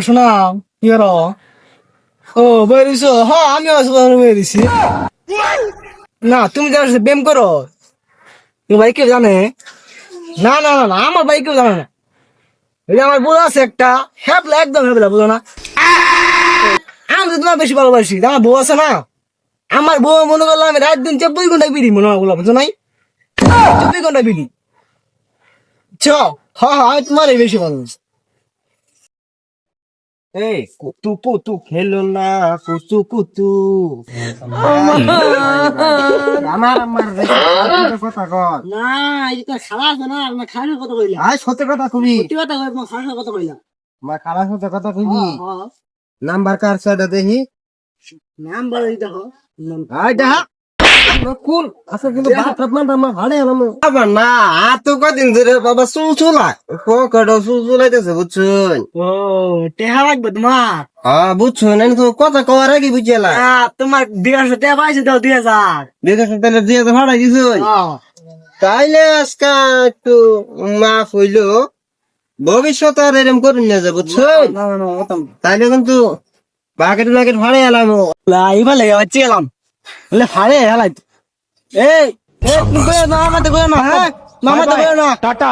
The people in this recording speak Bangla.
শোনাও কি করো? ও বেরিয়েছো? হ্যাঁ আমিও আছি, বেরিয়েছি। না তুমি যারা ব্যায়াম করো, তোমার ভাই কেউ জানে? না না না না, আমার ভাই কেউ জানে না। এই যে আমার বউ আছে একটা, হ্যাবলা, একদম হ্যাবলা, বুঝো না? আমি তো তোমার বেশি ভালোবাসি, আমার বউ আছে না, আমার বউ মনে করলাম আমি রাত দিন 24 ঘন্টা বিড়ি মনে হয়, বুঝো নাই? 24 ঘন্টা বিড়ি। চ, হ্যাঁ হ্যাঁ, আমি তোমারই বেশি ভালোবাসি। এই কুতু পুতু খেলো না, কুতু কুতু আমার আমার কথা কর। না এই তো খালা আছে না, আমার খালার কথা কইলা। আয় সত্যি কথা কবি, সত্যি কথা কই, তোমার খালার কথা কইলা। আমার খালার সাথে কথা কবি। হ্যাঁ, নাম্বার কার সাইডে দেখি। নাম বলে দেখো। আয় দেখা কোন আচ্ছা, কিন্তু বাপ আপনার আমার ভাড়ে এলাম আবার না। আর তো কদিন ধরে বাবা চুল চুলা কটা চুল চুলাইতেছে বুঝছুন। ও টেহা লাগবে তোমার? হ্যাঁ বুঝছুন, আমি তো কথা কওয়ার আগে বুঝলাম। তোমার 2,000 টাকা পাইছে, দাও 2,000। দেখেছো তাহলে দিয়ে তো ভাড়া দিছুন। তাইলে আজকে একটু মাফ হইলো, ভবিষ্যতে আর এরকম করুন না যে বুঝছুন। না না না, তাইলে কিন্তু বাকেট বাকেট ভাড়ে এলাম। এইবার লেগে বাচ্চি গেলাম বলে হারে হেলাই। এই তুমি কইও না, আমাতে কইও না, হ্যাঁ মামাতে কইও না। টাটা।